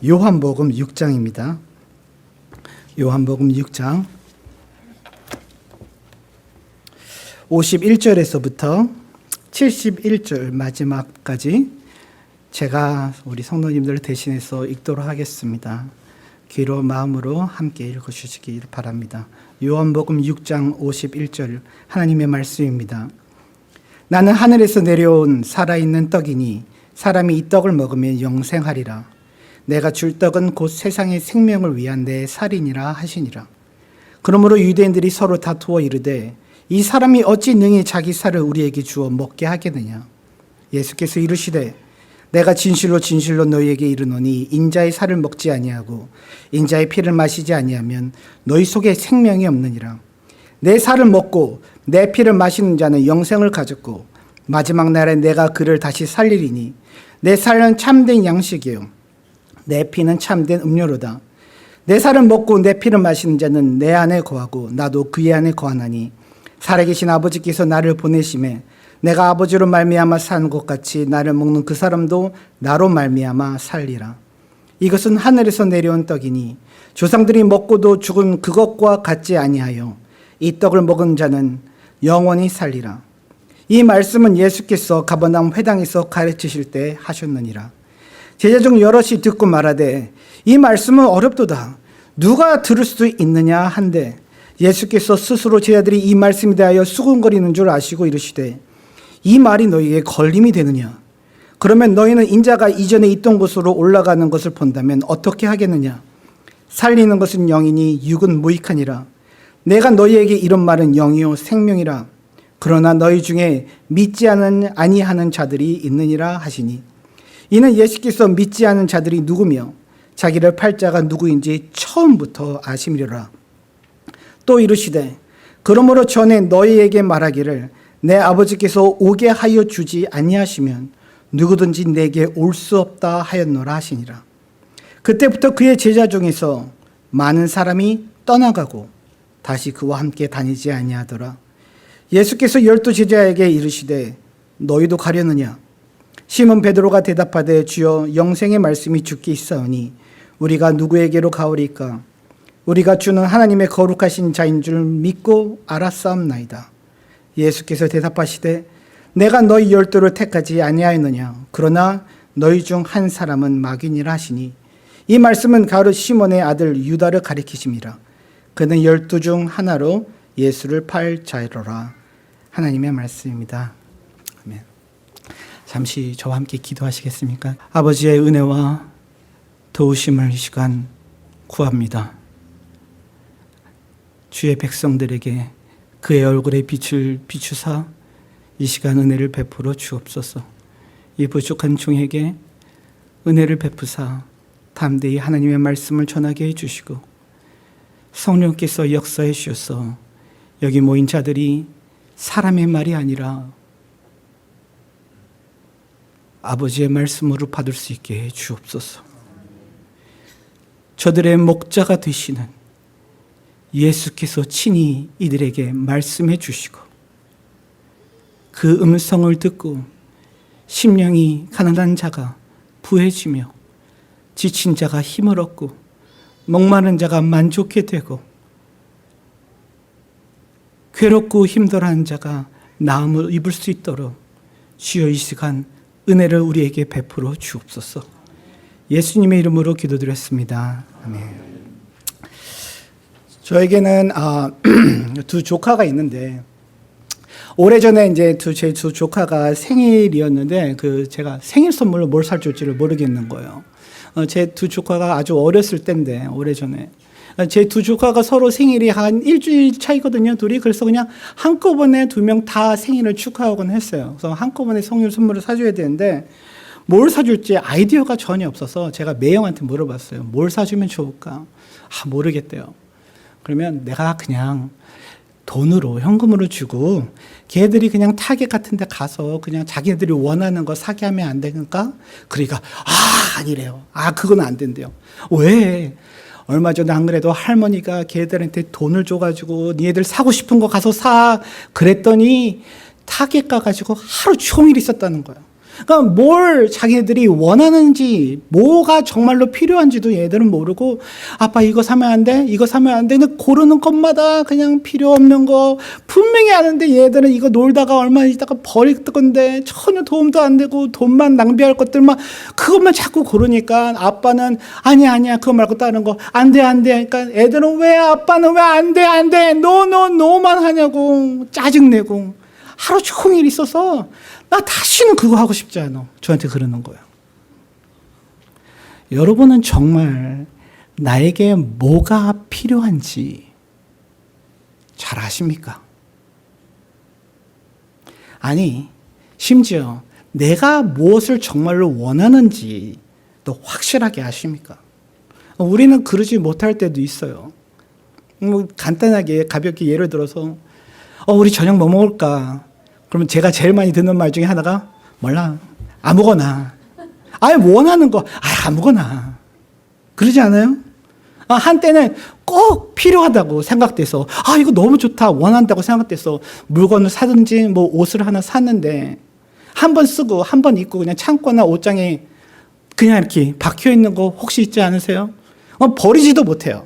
요한복음 6장입니다. 요한복음 6장 51절에서부터 71절 마지막까지 제가 우리 성도님들 대신해서 읽도록 하겠습니다. 귀로 마음으로 함께 읽어주시기 바랍니다. 요한복음 6장 51절 하나님의 말씀입니다. 나는 하늘에서 내려온 살아있는 떡이니 사람이 이 떡을 먹으면 영생하리라. 내가 줄 떡은 곧 세상의 생명을 위한 내 살이니라 하시니라. 그러므로 유대인들이 서로 다투어 이르되 이 사람이 어찌 능히 자기 살을 우리에게 주어 먹게 하겠느냐. 예수께서 이르시되 내가 진실로 진실로 너희에게 이르노니 인자의 살을 먹지 아니하고 인자의 피를 마시지 아니하면 너희 속에 생명이 없느니라. 내 살을 먹고 내 피를 마시는 자는 영생을 가졌고 마지막 날에 내가 그를 다시 살리리니 내 살은 참된 양식이요 내 피는 참된 음료로다. 내 살을 먹고 내 피를 마시는 자는 내 안에 거하고 나도 그의 안에 거하나니 살아계신 아버지께서 나를 보내심에 내가 아버지로 말미암아 사는 것 같이 나를 먹는 그 사람도 나로 말미암아 살리라. 이것은 하늘에서 내려온 떡이니 조상들이 먹고도 죽은 그것과 같지 아니하여 이 떡을 먹은 자는 영원히 살리라. 이 말씀은 예수께서 가버나움 회당에서 가르치실 때 하셨느니라. 제자 중 여럿이 듣고 말하되 이 말씀은 어렵도다. 누가 들을 수 있느냐 한데 예수께서 스스로 제자들이 이 말씀에 대하여 수군거리는 줄 아시고 이르시되 이 말이 너희에게 걸림이 되느냐. 그러면 너희는 인자가 이전에 있던 곳으로 올라가는 것을 본다면 어떻게 하겠느냐. 살리는 것은 영이니 육은 무익하니라. 내가 너희에게 이런 말은 영이요 생명이라. 그러나 너희 중에 믿지 아니하는 자들이 있느니라 하시니 이는 예수께서 믿지 않은 자들이 누구며 자기를 팔 자가 누구인지 처음부터 아심이라. 또 이르시되 그러므로 전에 너희에게 말하기를 내 아버지께서 오게 하여 주지 아니하시면 누구든지 내게 올 수 없다 하였노라 하시니라. 그때부터 그의 제자 중에서 많은 사람이 떠나가고 다시 그와 함께 다니지 아니하더라. 예수께서 12 제자에게 이르시되 너희도 가려느냐. 시몬 베드로가 대답하되 주여 영생의 말씀이 주께 있사오니 우리가 누구에게로 가오리까. 우리가 주는 하나님의 거룩하신 자인 줄 믿고 알았사옵나이다. 예수께서 대답하시되 내가 너희 12를 택하지 아니하였느냐. 그러나 너희 중 한 사람은 마귀니라 하시니 이 말씀은 가룟 시몬의 아들 유다를 가리키심이라. 그는 12 중 하나로 예수를 팔 자이로라. 하나님의 말씀입니다. 아멘. 잠시 저와 함께 기도하시겠습니까? 아버지의 은혜와 도우심을 이 시간 구합니다. 주의 백성들에게 그의 얼굴의 빛을 비추사 이 시간 은혜를 베풀어 주옵소서. 이 부족한 종에게 은혜를 베푸사 담대히 하나님의 말씀을 전하게 해주시고 성령께서 역사해 주셔서 여기 모인 자들이 사람의 말이 아니라 아버지의 말씀으로 받을 수 있게 해 주옵소서. 저들의 목자가 되시는 예수께서 친히 이들에게 말씀해 주시고 그 음성을 듣고 심령이 가난한 자가 부해지며 지친 자가 힘을 얻고 목마른 자가 만족해 되고 괴롭고 힘들어하는 자가 나음을 입을 수 있도록 주여 이 시간 은혜를 우리에게 베풀어 주옵소서. 예수님의 이름으로 기도드렸습니다. 아멘. 저에게는 두 조카가 있는데 오래전에 이제 제 두 조카가 생일이었는데 제가 생일 선물로 뭘 사줄지를 모르겠는 거예요. 제 두 조카가 아주 어렸을 때인데 오래전에 제 두 조카가 서로 생일이 한 일주일 차이거든요, 둘이. 그래서 그냥 한꺼번에 두 명 다 생일을 축하하곤 했어요. 그래서 한꺼번에 생일 선물을 사줘야 되는데 뭘 사줄지 아이디어가 전혀 없어서 제가 매형한테 물어봤어요. 뭘 사주면 좋을까? 모르겠대요. 그러면 내가 그냥 돈으로, 현금으로 주고 걔들이 그냥 타겟 같은 데 가서 그냥 자기들이 원하는 거 사게 하면 안 되니까? 그러니까 아니래요. 그건 안 된대요. 왜? 얼마 전에 안 그래도 할머니가 걔들한테 돈을 줘가지고 니네들 사고 싶은 거 가서 사 그랬더니 타겟 가가지고 하루 종일 있었다는 거예요. 그러니까 뭘 자기들이 원하는지, 뭐가 정말로 필요한지도 얘들은 모르고, 아빠 이거 사면 안 돼? 이거 사면 안 돼? 근데 고르는 것마다 그냥 필요 없는 거 분명히 아는데 얘들은 이거 놀다가 얼마 있다가 버릴 건데 전혀 도움도 안 되고 돈만 낭비할 것들만 그것만 자꾸 고르니까 아빠는 아니야 그거 말고 다른 거 안 돼. 그러니까 애들은 왜 아빠는 왜 안 돼? 노만 하냐고 짜증내고 하루 종일 있어서 나 다시는 그거 하고 싶지 않아. 저한테 그러는 거예요. 여러분은 정말 나에게 뭐가 필요한지 잘 아십니까? 아니, 심지어 내가 무엇을 정말로 원하는지 또 확실하게 아십니까? 우리는 그러지 못할 때도 있어요. 뭐 간단하게 가볍게 예를 들어서 우리 저녁 뭐 먹을까? 그러면 제가 제일 많이 듣는 말 중에 하나가 몰라. 아무거나. 원하는 거. 아무거나. 그러지 않아요? 한때는 꼭 필요하다고 생각돼서 이거 너무 좋다. 원한다고 생각돼서 물건을 사든지 뭐 옷을 하나 샀는데 한 번 쓰고 한 번 입고 그냥 창고나 옷장에 그냥 이렇게 박혀 있는 거 혹시 있지 않으세요? 버리지도 못해요.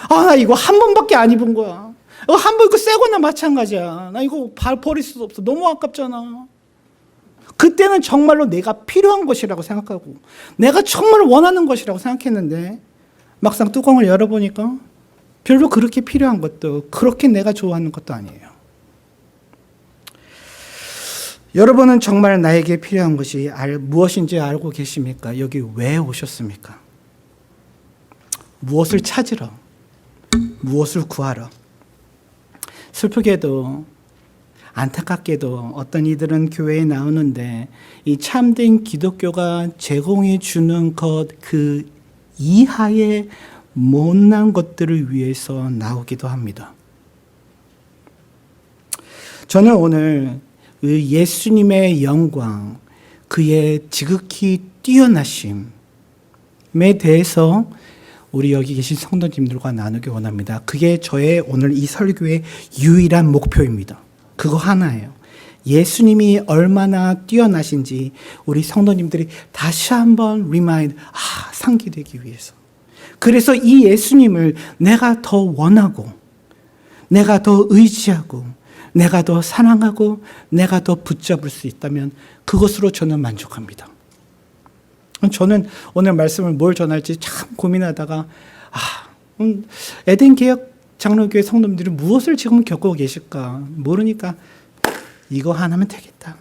나 이거 한 번밖에 안 입은 거야. 한 번 입고 새거나 마찬가지야. 나 이거 버릴 수도 없어. 너무 아깝잖아. 그때는 정말로 내가 필요한 것이라고 생각하고 내가 정말 원하는 것이라고 생각했는데 막상 뚜껑을 열어보니까 별로 그렇게 필요한 것도 그렇게 내가 좋아하는 것도 아니에요. 여러분은 정말 나에게 필요한 것이 무엇인지 알고 계십니까? 여기 왜 오셨습니까? 무엇을 찾으러? 무엇을 구하러? 슬프게도 안타깝게도 어떤 이들은 교회에 나오는데 이 참된 기독교가 제공해 주는 것 그 이하의 못난 것들을 위해서 나오기도 합니다. 저는 오늘 예수님의 영광, 그의 지극히 뛰어나심에 대해서 우리 여기 계신 성도님들과 나누기 원합니다. 그게 저의 오늘 이 설교의 유일한 목표입니다. 그거 하나예요. 예수님이 얼마나 뛰어나신지 우리 성도님들이 다시 한번 상기되기 위해서. 그래서 이 예수님을 내가 더 원하고, 내가 더 의지하고, 내가 더 사랑하고, 내가 더 붙잡을 수 있다면 그것으로 저는 만족합니다. 저는 오늘 말씀을 뭘 전할지 참 고민하다가 에덴 개혁 장로교회 성도님들이 무엇을 지금 겪고 계실까 모르니까 이거 하나면 되겠다.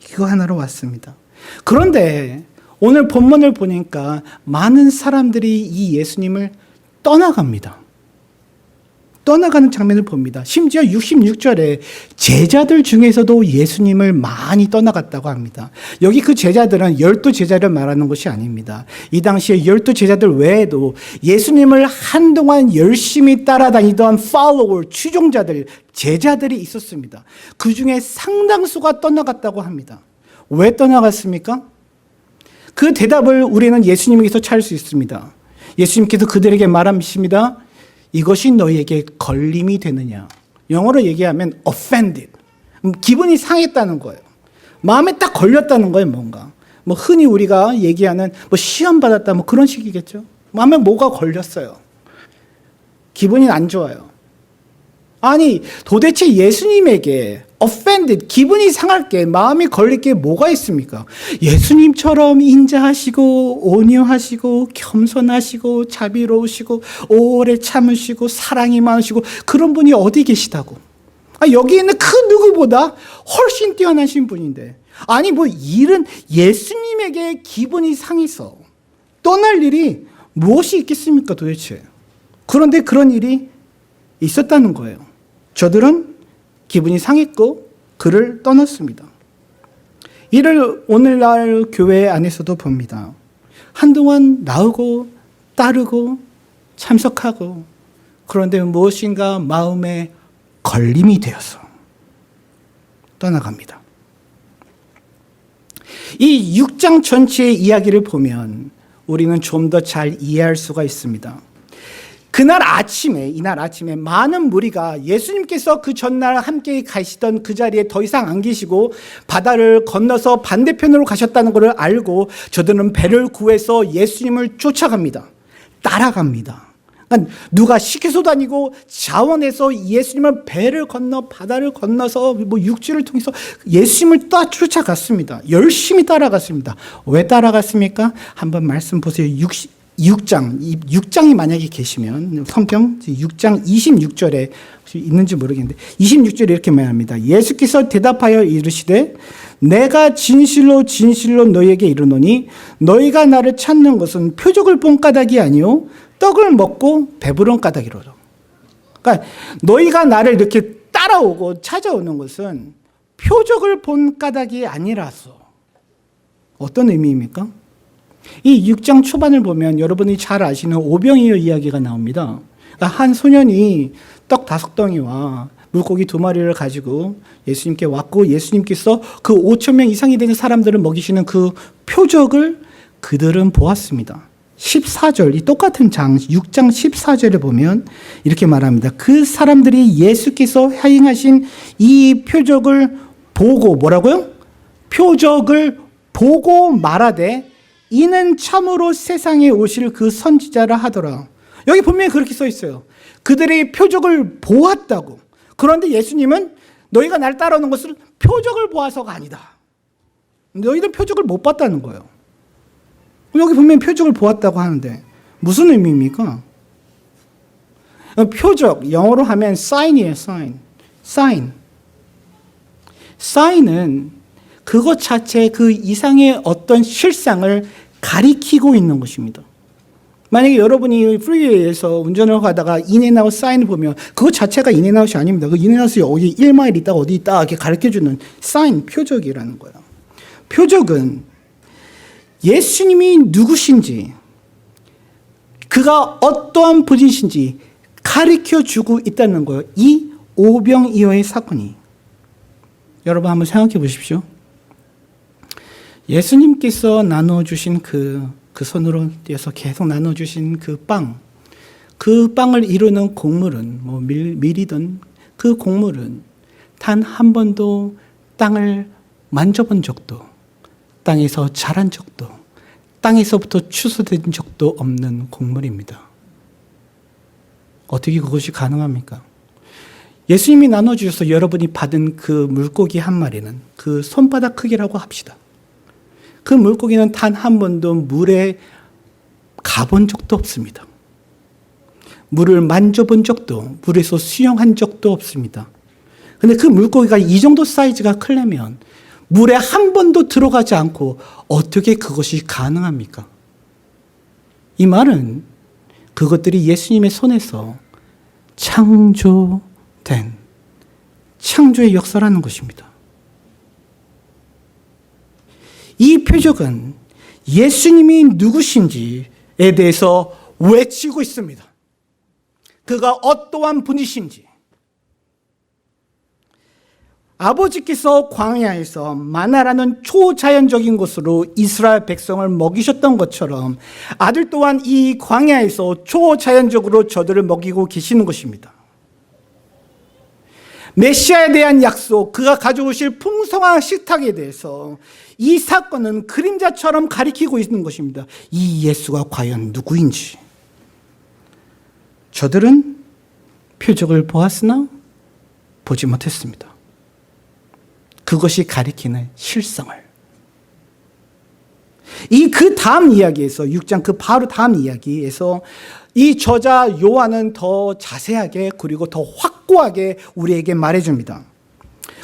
이거 하나로 왔습니다. 그런데 오늘 본문을 보니까 많은 사람들이 이 예수님을 떠나갑니다. 떠나가는 장면을 봅니다. 심지어 66절에 제자들 중에서도 예수님을 많이 떠나갔다고 합니다. 여기 그 제자들은 12제자를 말하는 것이 아닙니다. 이 당시에 12제자들 외에도 예수님을 한동안 열심히 따라다니던 follower, 추종자들, 제자들이 있었습니다. 그 중에 상당수가 떠나갔다고 합니다. 왜 떠나갔습니까? 그 대답을 우리는 예수님에게서 찾을 수 있습니다. 예수님께서 그들에게 말하십니다. 이것이 너희에게 걸림이 되느냐. 영어로 얘기하면 offended. 기분이 상했다는 거예요. 마음에 딱 걸렸다는 거예요, 뭔가. 흔히 우리가 얘기하는 시험 받았다 그런 식이겠죠. 마음에 뭐가 걸렸어요. 기분이 안 좋아요. 아니, 도대체 예수님에게 offended, 기분이 상할 게, 마음이 걸릴 게 뭐가 있습니까? 예수님처럼 인자하시고 온유하시고 겸손하시고 자비로우시고 오래 참으시고 사랑이 많으시고 그런 분이 어디 계시다고? 여기 있는 그 누구보다 훨씬 뛰어나신 분인데, 아니 일은 예수님에게 기분이 상해서 떠날 일이 무엇이 있겠습니까 도대체? 그런데 그런 일이 있었다는 거예요. 저들은 기분이 상했고 그를 떠났습니다. 이를 오늘날 교회 안에서도 봅니다. 한동안 나오고 따르고 참석하고, 그런데 무엇인가 마음에 걸림이 되어서 떠나갑니다. 이 6장 전체의 이야기를 보면 우리는 좀 더 잘 이해할 수가 있습니다. 이날 아침에 많은 무리가 예수님께서 그 전날 함께 가시던 그 자리에 더 이상 안 계시고 바다를 건너서 반대편으로 가셨다는 것을 알고 저들은 배를 구해서 예수님을 쫓아갑니다. 따라갑니다. 그러니까 누가 시켜서도 아니고 자원해서 예수님을 배를 건너 바다를 건너서 육지를 통해서 예수님을 쫓아갔습니다. 열심히 따라갔습니다. 왜 따라갔습니까? 한번 말씀 보세요. 6장이 만약에 계시면 성경 6장 26절에 있는지 모르겠는데 26절에 이렇게 말합니다. 예수께서 대답하여 이르시되 내가 진실로 진실로 너희에게 이르노니 너희가 나를 찾는 것은 표적을 본 까닭이 아니요 떡을 먹고 배부른 까닭이로라. 그러니까 너희가 나를 이렇게 따라오고 찾아오는 것은 표적을 본 까닭이 아니라서. 어떤 의미입니까? 이 6장 초반을 보면 여러분이 잘 아시는 오병이어 이야기가 나옵니다. 그러니까 한 소년이 떡 5덩이와 물고기 2마리를 가지고 예수님께 왔고 예수님께서 그 5,000명 이상이 되는 사람들을 먹이시는 그 표적을 그들은 보았습니다. 14절, 이 똑같은 장 6장 14절에 보면 이렇게 말합니다. 그 사람들이 예수께서 행하신 이 표적을 보고 뭐라고요? 표적을 보고 말하되 이는 참으로 세상에 오실 그 선지자라 하더라. 여기 분명히 그렇게 써 있어요. 그들이 표적을 보았다고. 그런데 예수님은 너희가 날 따라오는 것은 표적을 보아서가 아니다. 너희들 표적을 못 봤다는 거예요. 여기 분명히 표적을 보았다고 하는데 무슨 의미입니까? 표적, 영어로 하면 sign이에요. sign. sign은 그것 자체 그 이상의 어떤 실상을 가리키고 있는 것입니다. 만약에 여러분이 프리웨이에서 운전을 가다가 인앤아웃 사인을 보면 그것 자체가 인앤아웃이 아닙니다. 그 인앤아웃이 어디 1마일 있다가 어디 있다 이렇게 가르쳐주는 사인, 표적이라는 거예요. 표적은 예수님이 누구신지, 그가 어떠한 분이신지 가르쳐주고 있다는 거예요. 이 오병이어의 사건이. 여러분 한번 생각해 보십시오. 예수님께서 나눠주신 그 손으로 떼어서 계속 나눠주신 그 빵을 이루는 곡물은 밀이든 그 곡물은 단 한 번도 땅을 만져본 적도, 땅에서 자란 적도, 땅에서부터 추수된 적도 없는 곡물입니다. 어떻게 그것이 가능합니까? 예수님이 나눠주셔서 여러분이 받은 그 물고기 한 마리는 그 손바닥 크기라고 합시다. 그 물고기는 단 한 번도 물에 가본 적도 없습니다. 물을 만져본 적도, 물에서 수영한 적도 없습니다. 근데 그 물고기가 이 정도 사이즈가 크려면 물에 한 번도 들어가지 않고 어떻게 그것이 가능합니까? 이 말은 그것들이 예수님의 손에서 창조된 창조의 역사라는 것입니다. 이 표적은 예수님이 누구신지에 대해서 외치고 있습니다. 그가 어떠한 분이신지. 아버지께서 광야에서 마나라는 초자연적인 것으로 이스라엘 백성을 먹이셨던 것처럼 아들 또한 이 광야에서 초자연적으로 저들을 먹이고 계시는 것입니다. 메시아에 대한 약속, 그가 가져오실 풍성한 식탁에 대해서 이 사건은 그림자처럼 가리키고 있는 것입니다. 이 예수가 과연 누구인지. 저들은 표적을 보았으나 보지 못했습니다. 그것이 가리키는 실성을. 그 다음 이야기에서 6장 그 바로 다음 이야기에서 이 저자 요한은 더 자세하게 그리고 더 확고하게 우리에게 말해줍니다.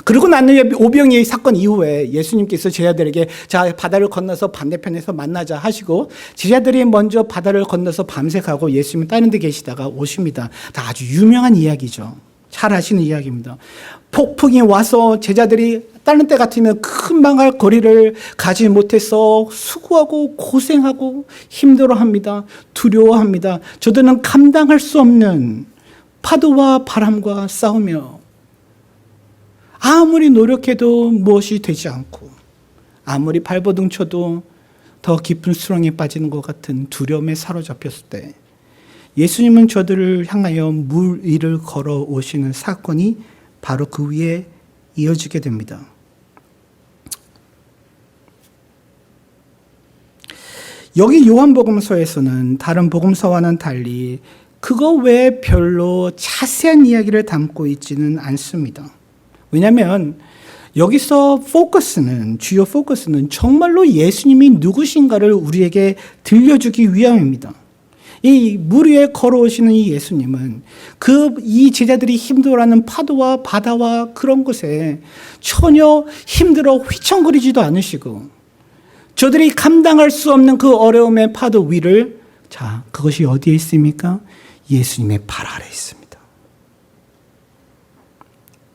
그리고 난 후에 오병이의 사건 이후에 예수님께서 제자들에게 자 바다를 건너서 반대편에서 만나자 하시고 제자들이 먼저 바다를 건너서 밤새 가고 예수님은 다른 데 계시다가 오십니다. 다 아주 유명한 이야기죠. 잘 아시는 이야기입니다. 폭풍이 와서 제자들이 다른 때 같으면 금방 거리를 가지 못해서 수고하고 고생하고 힘들어합니다. 두려워합니다. 저들은 감당할 수 없는 파도와 바람과 싸우며 아무리 노력해도 무엇이 되지 않고 아무리 발버둥 쳐도 더 깊은 수렁에 빠지는 것 같은 두려움에 사로잡혔을 때 예수님은 저들을 향하여 물 위를 걸어오시는 사건이 바로 그 위에 이어지게 됩니다. 여기 요한복음서에서는 다른 복음서와는 달리 그거 외에 별로 자세한 이야기를 담고 있지는 않습니다. 왜냐하면 여기서 주요 포커스는 정말로 예수님이 누구신가를 우리에게 들려주기 위함입니다. 이 물 위에 걸어오시는 이 예수님은 이 제자들이 힘들어하는 파도와 바다와 그런 것에 전혀 힘들어 휘청거리지도 않으시고 저들이 감당할 수 없는 그 어려움의 파도 위를 그것이 어디에 있습니까? 예수님의 발 아래에 있습니다.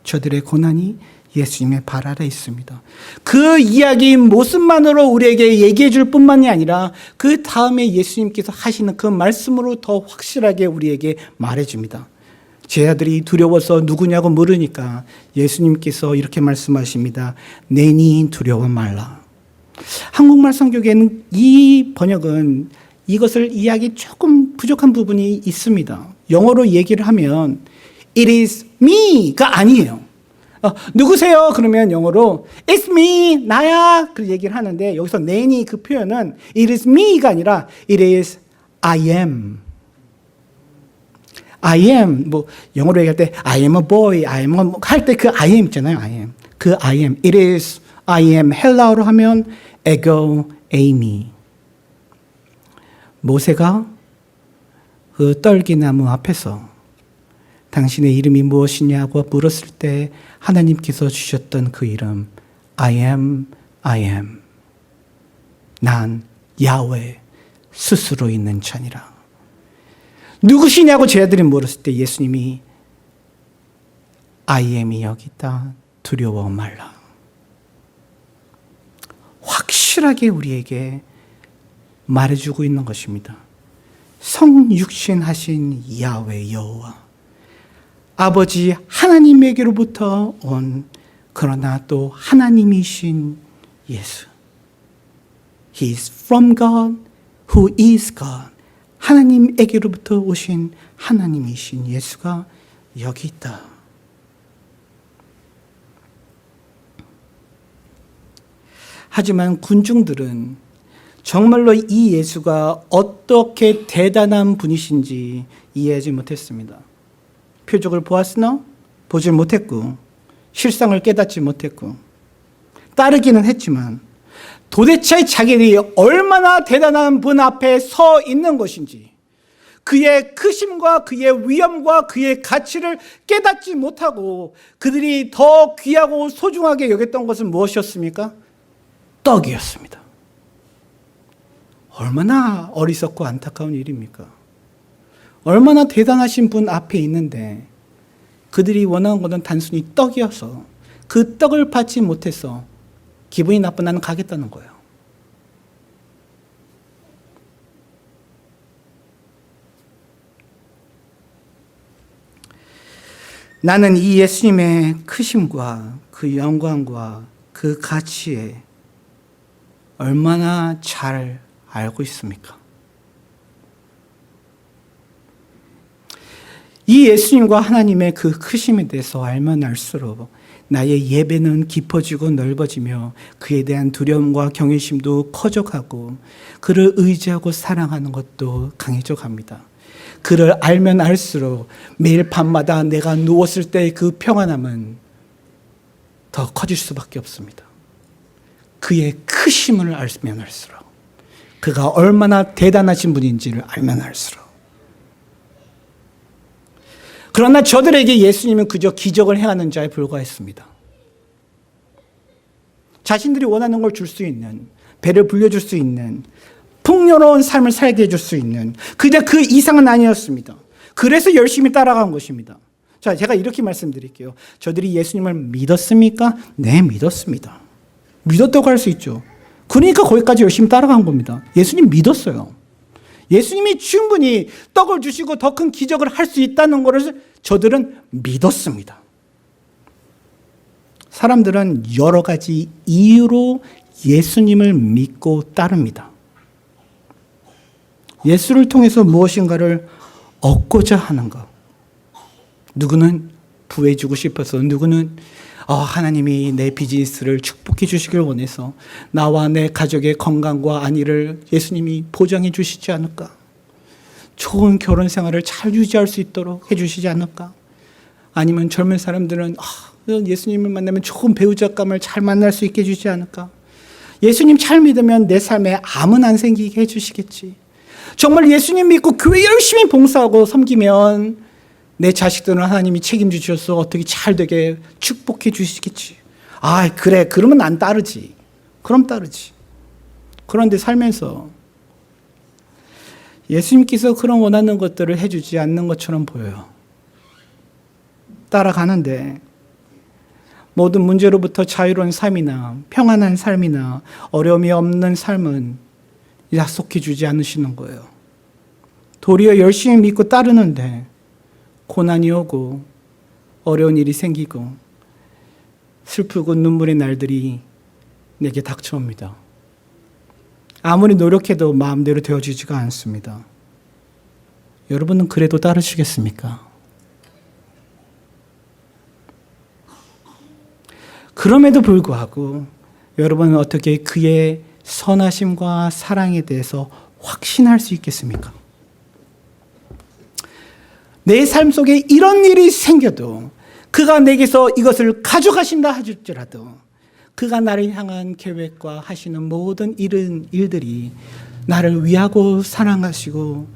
저들의 고난이 예수님의 발 아래에 있습니다. 그 이야기 모습만으로 우리에게 얘기해 줄 뿐만이 아니라 그 다음에 예수님께서 하시는 그 말씀으로 더 확실하게 우리에게 말해 줍니다. 제자들이 두려워서 누구냐고 물으니까 예수님께서 이렇게 말씀하십니다. 내니 두려워 말라. 한국말 성경에는 이 번역은 이것을 이해하기 조금 부족한 부분이 있습니다. 영어로 얘기를 하면 It is me가 아니에요. 누구세요? 그러면 영어로 It's me, 나야. 그 얘기를 하는데 여기서 내니 그 표현은 It is me가 아니라 It is I am. I am, 영어로 얘기할 때 I am a boy, I am 할 때 그 I am 있잖아요. I am. 그 I am. It is I am. 헬라어로 하면 ego eimi. 모세가 그 떨기나무 앞에서 당신의 이름이 무엇이냐고 물었을 때 하나님께서 주셨던 그 이름 I am, I am. 난 야훼 스스로 있는 자니라. 누구시냐고 제자들이 물었을 때 예수님이 I am이 여기 있다. 두려워 말라. 확실하게 우리에게 말해주고 있는 것입니다. 성육신하신 야훼 여호와 아버지 하나님에게로부터 온 그러나 또 하나님이신 예수. He is from God who is God. 하나님에게로부터 오신 하나님이신 예수가 여기 있다. 하지만 군중들은 정말로 이 예수가 어떻게 대단한 분이신지 이해하지 못했습니다. 표적을 보았으나 보질 못했고 실상을 깨닫지 못했고 따르기는 했지만 도대체 자기들이 얼마나 대단한 분 앞에 서 있는 것인지 그의 크심과 그의 위엄과 그의 가치를 깨닫지 못하고 그들이 더 귀하고 소중하게 여겼던 것은 무엇이었습니까? 떡이었습니다. 얼마나 어리석고 안타까운 일입니까? 얼마나 대단하신 분 앞에 있는데 그들이 원하는 것은 단순히 떡이어서 그 떡을 받지 못해서 기분이 나쁜 나는 가겠다는 거예요. 나는 이 예수님의 크심과 그 영광과 그 가치에 얼마나 잘 알고 있습니까? 이 예수님과 하나님의 그 크심에 대해서 알면 알수록 나의 예배는 깊어지고 넓어지며 그에 대한 두려움과 경외심도 커져가고 그를 의지하고 사랑하는 것도 강해져 갑니다. 그를 알면 알수록 매일 밤마다 내가 누웠을 때 그 평안함은 더 커질 수밖에 없습니다. 그의 크심을 알면 알수록 그가 얼마나 대단하신 분인지를 알면 알수록 그러나 저들에게 예수님은 그저 기적을 행하는 자에 불과했습니다. 자신들이 원하는 걸 줄 수 있는, 배를 불려줄 수 있는, 풍요로운 삶을 살게 해줄 수 있는 그저 그 이상은 아니었습니다. 그래서 열심히 따라간 것입니다. 자, 제가 이렇게 말씀드릴게요. 저들이 예수님을 믿었습니까? 네, 믿었습니다. 믿었다고 할 수 있죠. 그러니까 거기까지 열심히 따라간 겁니다. 예수님 믿었어요. 예수님이 충분히 떡을 주시고 더 큰 기적을 할 수 있다는 것을 저들은 믿었습니다. 사람들은 여러 가지 이유로 예수님을 믿고 따릅니다. 예수를 통해서 무엇인가를 얻고자 하는 것. 누구는 부해주고 싶어서, 누구는 하나님이 내 비즈니스를 축복해 주시길 원해서 나와 내 가족의 건강과 안위를 예수님이 보장해 주시지 않을까? 좋은 결혼 생활을 잘 유지할 수 있도록 해 주시지 않을까? 아니면 젊은 사람들은 예수님을 만나면 좋은 배우자감을 잘 만날 수 있게 해주지 않을까? 예수님 잘 믿으면 내 삶에 암은 안 생기게 해주시겠지. 정말 예수님 믿고 교회 열심히 봉사하고 섬기면 내 자식들은 하나님이 책임지셔서 어떻게 잘 되게 축복해 주시겠지. 그래. 그러면 난 따르지. 그럼 따르지. 그런데 살면서 예수님께서 그런 원하는 것들을 해주지 않는 것처럼 보여요. 따라가는데 모든 문제로부터 자유로운 삶이나 평안한 삶이나 어려움이 없는 삶은 약속해 주지 않으시는 거예요. 도리어 열심히 믿고 따르는데 고난이 오고 어려운 일이 생기고 슬프고 눈물의 날들이 내게 닥쳐옵니다. 아무리 노력해도 마음대로 되어지지가 않습니다. 여러분은 그래도 따르시겠습니까? 그럼에도 불구하고 여러분은 어떻게 그의 선하심과 사랑에 대해서 확신할 수 있겠습니까? 내 삶 속에 이런 일이 생겨도 그가 내게서 이것을 가져가신다 할지라도 그가 나를 향한 계획과 하시는 모든 일들이 나를 위하고 사랑하시고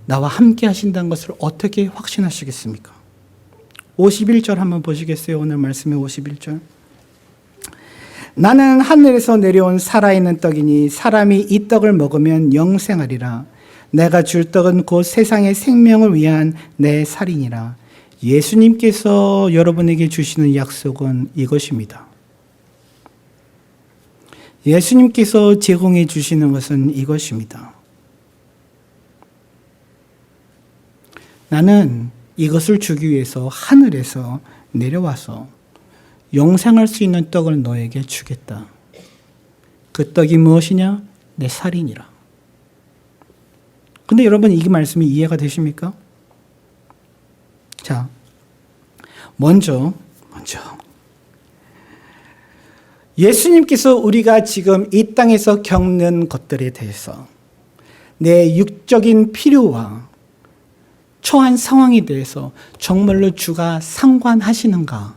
나와 함께 하신다는 것을 어떻게 확신하시겠습니까? 51절 한번 보시겠어요? 오늘 말씀의 51절. 나는 하늘에서 내려온 살아있는 떡이니 사람이 이 떡을 먹으면 영생하리라. 내가 줄 떡은 곧 세상의 생명을 위한 내 살이니라. 예수님께서 여러분에게 주시는 약속은 이것입니다. 예수님께서 제공해 주시는 것은 이것입니다. 나는 이것을 주기 위해서 하늘에서 내려와서 영생할 수 있는 떡을 너에게 주겠다. 그 떡이 무엇이냐? 내 살이니라. 근데 여러분, 이 말씀이 이해가 되십니까? 자, 먼저 예수님께서 우리가 지금 이 땅에서 겪는 것들에 대해서 내 육적인 필요와 처한 상황에 대해서 정말로 주가 상관하시는가?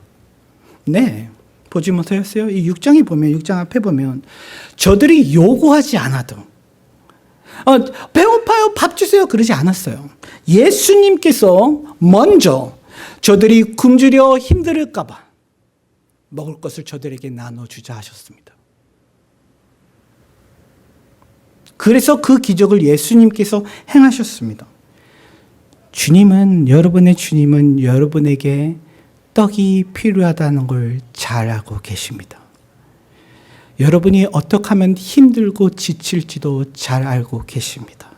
네, 보지 못하였어요? 이 6장에 보면, 6장 앞에 보면 저들이 요구하지 않아도 배고파요, 밥 주세요 그러지 않았어요. 예수님께서 먼저 저들이 굶주려 힘들을까 봐 먹을 것을 저들에게 나눠주자 하셨습니다. 그래서 그 기적을 예수님께서 행하셨습니다. 여러분의 주님은 여러분에게 떡이 필요하다는 걸 잘 알고 계십니다. 여러분이 어떻게 하면 힘들고 지칠지도 잘 알고 계십니다.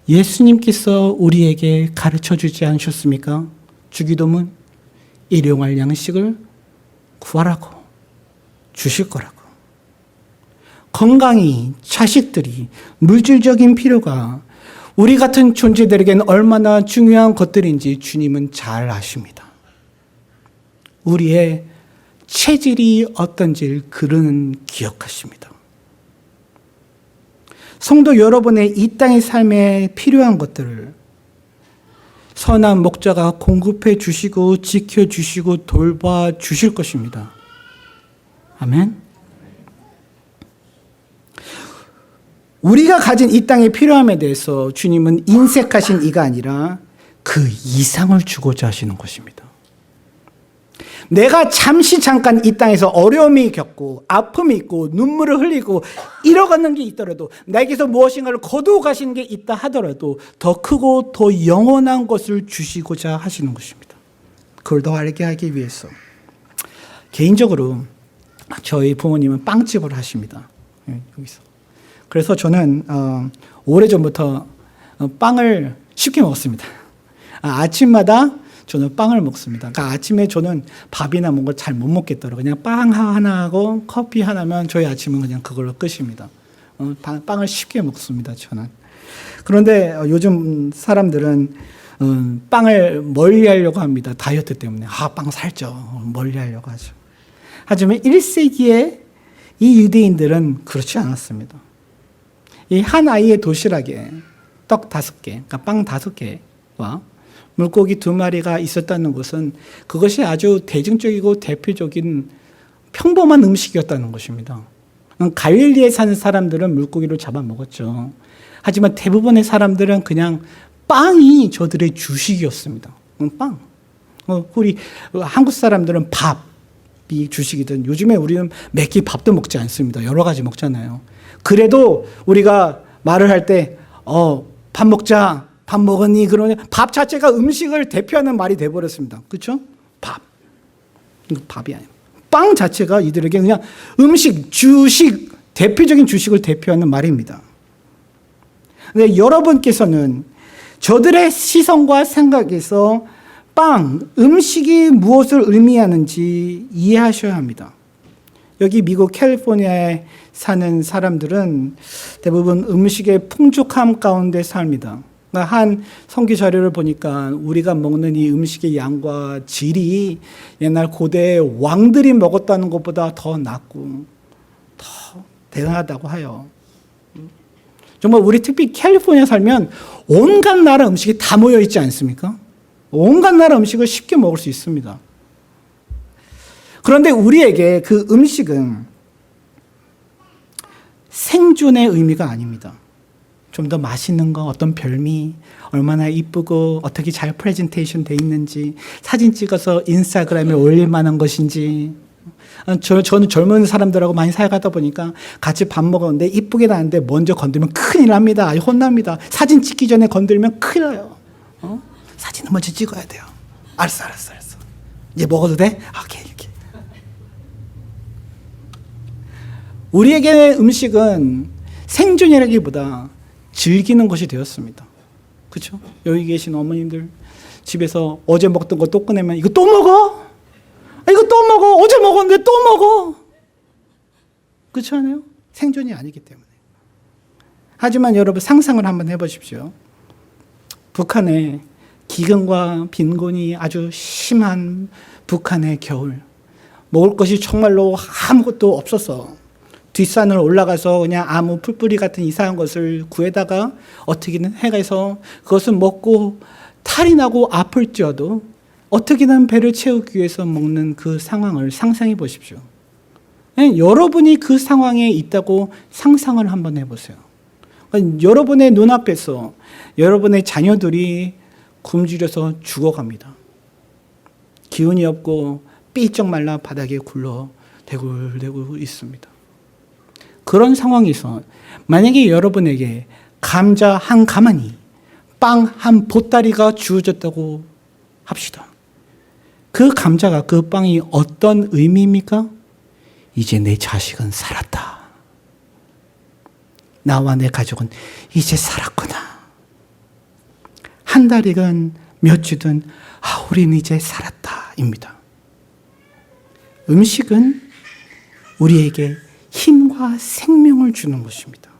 예수님께서 우리에게 가르쳐 주지 않으셨습니까? 주기도문, 일용할 양식을 구하라고, 주실 거라고. 건강이, 자식들이, 물질적인 필요가 우리 같은 존재들에게는 얼마나 중요한 것들인지 주님은 잘 아십니다. 우리의 체질이 어떤지를 그는 기억하십니다. 성도 여러분의 이 땅의 삶에 필요한 것들을 선한 목자가 공급해 주시고 지켜주시고 돌봐 주실 것입니다. 아멘. 우리가 가진 이 땅의 필요함에 대해서 주님은 인색하신 이가 아니라 그 이상을 주고자 하시는 것입니다. 내가 잠깐 이 땅에서 어려움이 겪고 아픔이 있고 눈물을 흘리고 잃어가는 게 있더라도 내게서 무엇인가를 거두어 가시는 게 있다 하더라도 더 크고 더 영원한 것을 주시고자 하시는 것입니다. 그걸 더 알게 하기 위해서. 개인적으로 저희 부모님은 빵집을 하십니다. 여기서. 그래서 저는 오래전부터 빵을 쉽게 먹었습니다. 아침마다 저는 빵을 먹습니다. 그러니까 아침에 저는 밥이나 뭔가 잘 못 먹겠더라고요. 그냥 빵 하나하고 커피 하나면 저희 아침은 그냥 그걸로 끝입니다. 빵을 쉽게 먹습니다, 저는. 그런데 요즘 사람들은 빵을 멀리하려고 합니다. 다이어트 때문에. 빵 살쪄. 멀리하려고 하죠. 하지만 1세기에 이 유대인들은 그렇지 않았습니다. 이 한 아이의 도시락에 떡 5개, 그러니까 빵 5개와 물고기 2마리가 있었다는 것은 그것이 아주 대중적이고 대표적인 평범한 음식이었다는 것입니다. 갈릴리에 사는 사람들은 물고기를 잡아먹었죠. 하지만 대부분의 사람들은 그냥 빵이 저들의 주식이었습니다. 빵. 우리 한국 사람들은 밥이 주식이든 요즘에 우리는 몇 끼 밥도 먹지 않습니다. 여러 가지 먹잖아요. 그래도 우리가 말을 할 때 밥 먹자. 밥 먹었니? 그러냐. 밥 자체가 음식을 대표하는 말이 돼버렸습니다. 그렇죠? 밥. 이거 밥이 아니에요. 빵 자체가 이들에게 그냥 음식, 주식, 대표적인 주식을 대표하는 말입니다. 근데 여러분께서는 저들의 시선과 생각에서 빵, 음식이 무엇을 의미하는지 이해하셔야 합니다. 여기 미국 캘리포니아에 사는 사람들은 대부분 음식의 풍족함 가운데 삽니다. 한 성기 자료를 보니까 우리가 먹는 이 음식의 양과 질이 옛날 고대 왕들이 먹었다는 것보다 더 낫고 더 대단하다고 해요. 정말 우리 특히 캘리포니아 살면 온갖 나라 음식이 다 모여 있지 않습니까? 온갖 나라 음식을 쉽게 먹을 수 있습니다. 그런데 우리에게 그 음식은 생존의 의미가 아닙니다. 좀 더 맛있는 거, 어떤 별미, 얼마나 이쁘고 어떻게 잘 프레젠테이션 돼 있는지, 사진 찍어서 인스타그램에 올릴 만한 것인지. 저는 젊은 사람들하고 많이 살아가다 보니까 같이 밥 먹었는데 이쁘게 나왔는데 먼저 건들면 큰일 납니다. 혼납니다. 사진 찍기 전에 건들면 큰일 나요. 사진은 먼저 찍어야 돼요. 알았어. 이제 먹어도 돼? 오케이. 우리에게 음식은 생존이라기보다 즐기는 것이 되었습니다. 그렇죠? 여기 계신 어머님들 집에서 어제 먹던 거 또 꺼내면 이거 또 먹어? 이거 또 먹어? 어제 먹었는데 또 먹어? 그렇지 않아요? 생존이 아니기 때문에. 하지만 여러분 상상을 한번 해보십시오. 북한의 기근과 빈곤이 아주 심한 북한의 겨울. 먹을 것이 정말로 아무것도 없어서 뒷산을 올라가서 그냥 아무 풀뿌리 같은 이상한 것을 구해다가 어떻게든 해가서 그것을 먹고 탈이 나고 아플지어도 어떻게든 배를 채우기 위해서 먹는 그 상황을 상상해 보십시오. 여러분이 그 상황에 있다고 상상을 한번 해보세요. 여러분의 눈앞에서 여러분의 자녀들이 굶주려서 죽어갑니다. 기운이 없고 삐쩍 말라 바닥에 굴러 대굴대굴 있습니다. 그런 상황에서 만약에 여러분에게 감자 한 가마니, 빵 한 보따리가 주어졌다고 합시다. 그 감자가, 그 빵이 어떤 의미입니까? 이제 내 자식은 살았다. 나와 내 가족은 이제 살았구나. 한 달이든 몇 주든 우리는 이제 살았다입니다. 음식은 우리에게 힘과 생명을 주는 것입니다.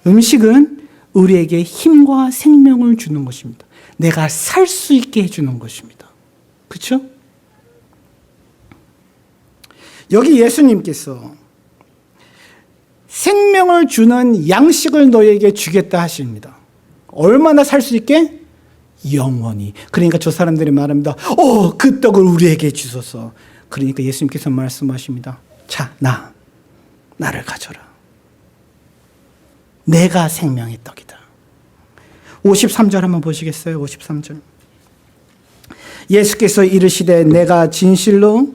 음식은 우리에게 힘과 생명을 주는 것입니다. 내가 살 수 있게 해주는 것입니다. 그렇죠? 여기 예수님께서 생명을 주는 양식을 너희에게 주겠다 하십니다. 얼마나 살 수 있게? 영원히. 그러니까 저 사람들이 말합니다. 그 떡을 우리에게 주소서. 그러니까 예수님께서 말씀하십니다. 자, 나를 가져라. 내가 생명의 떡이다. 53절 한번 보시겠어요? 53절. 예수께서 이르시되 내가 진실로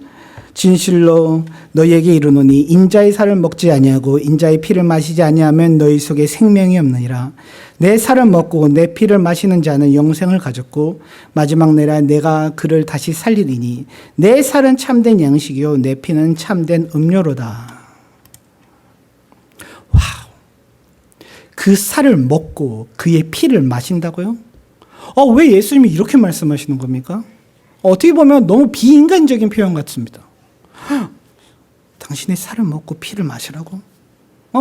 너희에게 이르노니 인자의 살을 먹지 아니하고 인자의 피를 마시지 아니하면 너희 속에 생명이 없느니라. 내 살을 먹고 내 피를 마시는 자는 영생을 가졌고 마지막 날에 내가 그를 다시 살리리니 내 살은 참된 양식이요 내 피는 참된 음료로다. 와우. 그 살을 먹고 그의 피를 마신다고요? 왜 예수님이 이렇게 말씀하시는 겁니까? 어떻게 보면 너무 비인간적인 표현 같습니다. 당신의 살을 먹고 피를 마시라고?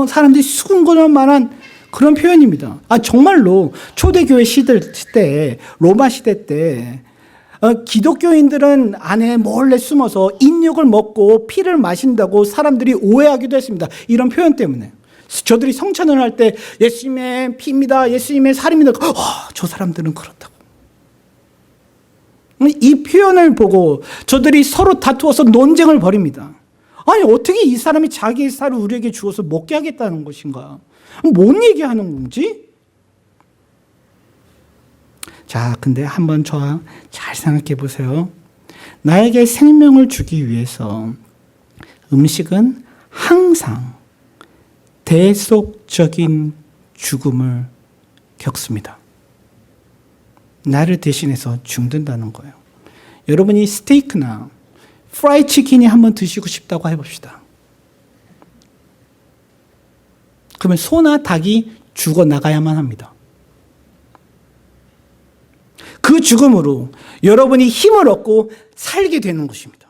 사람들이 수군거릴 만한 그런 표현입니다. 정말로 초대교회 시대 때, 로마 시대 때 기독교인들은 안에 몰래 숨어서 인육을 먹고 피를 마신다고 사람들이 오해하기도 했습니다. 이런 표현 때문에. 저들이 성찬을 할 때 예수님의 피입니다. 예수님의 살입니다. 저 사람들은 그렇다고. 이 표현을 보고 저들이 서로 다투어서 논쟁을 벌입니다. 아니 어떻게 이 사람이 자기의 살을 우리에게 주어서 먹게 하겠다는 것인가? 뭔 얘기하는 건지? 자, 근데 한번 저 잘 생각해 보세요. 나에게 생명을 주기 위해서 음식은 항상 대속적인 죽음을 겪습니다. 나를 대신해서 죽는다는 거예요. 여러분이 스테이크나 프라이 치킨이 한번 드시고 싶다고 해봅시다. 그러면 소나 닭이 죽어나가야만 합니다. 그 죽음으로 여러분이 힘을 얻고 살게 되는 것입니다.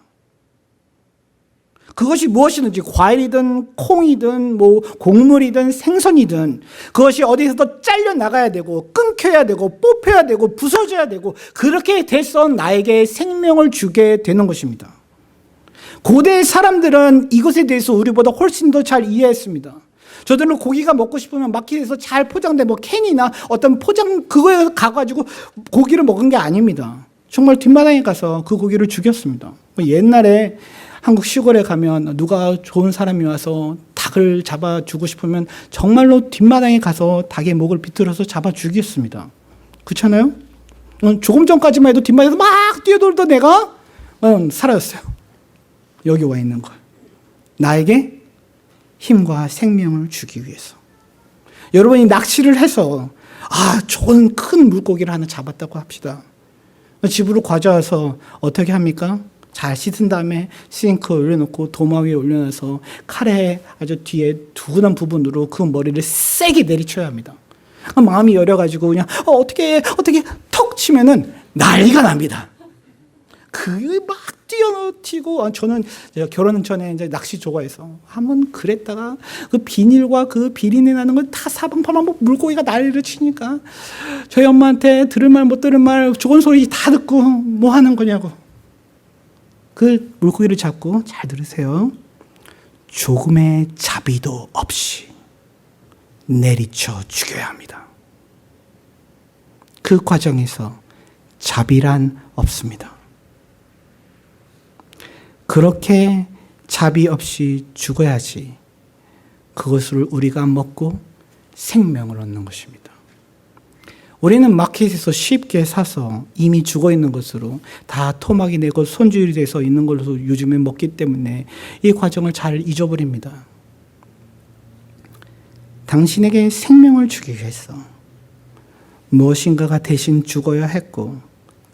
그것이 무엇이든지 과일이든 콩이든 곡물이든 생선이든 그것이 어디서도 잘려나가야 되고 끊겨야 되고 뽑혀야 되고 부서져야 되고 그렇게 돼서 나에게 생명을 주게 되는 것입니다. 고대 사람들은 이것에 대해서 우리보다 훨씬 더 잘 이해했습니다. 저들은 고기가 먹고 싶으면 마켓에서 잘 포장된 캔이나 어떤 포장 그거에 가가지고 고기를 먹은 게 아닙니다. 정말 뒷마당에 가서 그 고기를 죽였습니다. 옛날에 한국 시골에 가면 누가 좋은 사람이 와서 닭을 잡아주고 싶으면 정말로 뒷마당에 가서 닭의 목을 비틀어서 잡아 죽였습니다. 그렇잖아요? 조금 전까지만 해도 뒷마당에서 막 뛰어돌던 애가 사라졌어요. 여기 와 있는 거예요. 나에게 힘과 생명을 주기 위해서. 여러분이 낚시를 해서 좋은 큰 물고기를 하나 잡았다고 합시다. 집으로 가져와서 어떻게 합니까? 잘 씻은 다음에 싱크에 올려놓고 도마 위에 올려놔서 칼에 아주 뒤에 둔한 부분으로 그 머리를 세게 내리쳐야 합니다. 마음이 여려가지고 그냥 어떻게 턱 치면은 난리가 납니다. 그게 막 뛰어튀고 저는 결혼 전에 이제 낚시 좋아해서 한번 그랬다가 그 비닐과 그 비린내 나는 걸 다 사방팔방 물고기가 난리를 치니까 저희 엄마한테 들을 말 못 들을 말 좋은 소리 다 듣고 뭐 하는 거냐고. 그 물고기를 잡고 잘 들으세요. 조금의 자비도 없이 내리쳐 죽여야 합니다. 그 과정에서 자비란 없습니다. 그렇게 자비 없이 죽어야지 그것을 우리가 먹고 생명을 얻는 것입니다. 우리는 마켓에서 쉽게 사서 이미 죽어있는 것으로 다 토막이 내고 손질이 돼서 있는 걸로 요즘에 먹기 때문에 이 과정을 잘 잊어버립니다. 당신에게 생명을 주기 위해서 무엇인가가 대신 죽어야 했고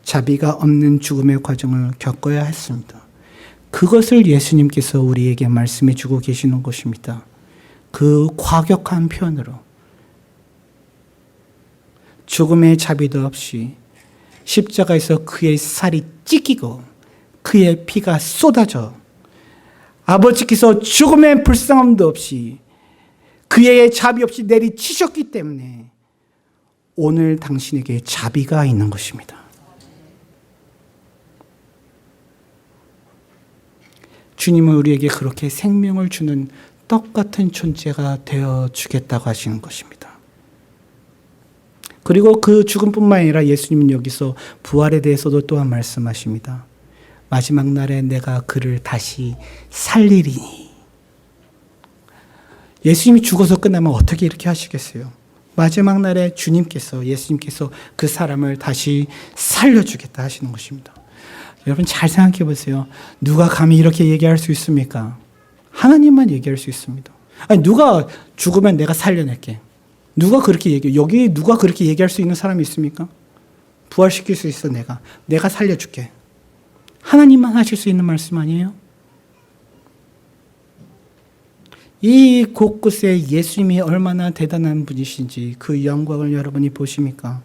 자비가 없는 죽음의 과정을 겪어야 했습니다. 그것을 예수님께서 우리에게 말씀해 주고 계시는 것입니다. 그 과격한 표현으로 죽음의 자비도 없이 십자가에서 그의 살이 찢기고 그의 피가 쏟아져 아버지께서 죽음의 불쌍함도 없이 그의 자비 없이 내리치셨기 때문에 오늘 당신에게 자비가 있는 것입니다. 주님은 우리에게 그렇게 생명을 주는 떡 같은 존재가 되어 주겠다고 하시는 것입니다. 그리고 그 죽음뿐만 아니라 예수님은 여기서 부활에 대해서도 또한 말씀하십니다. 마지막 날에 내가 그를 다시 살리리니. 예수님이 죽어서 끝나면 어떻게 이렇게 하시겠어요? 마지막 날에 예수님께서 그 사람을 다시 살려주겠다 하시는 것입니다. 여러분 잘 생각해 보세요. 누가 감히 이렇게 얘기할 수 있습니까? 하나님만 얘기할 수 있습니다. 아니 누가 죽으면 내가 살려낼게. 누가 그렇게 얘기해? 여기 누가 그렇게 얘기할 수 있는 사람이 있습니까? 부활시킬 수 있어 내가 살려줄게. 하나님만 하실 수 있는 말씀 아니에요? 이 곳곳에 예수님이 얼마나 대단한 분이신지 그 영광을 여러분이 보십니까?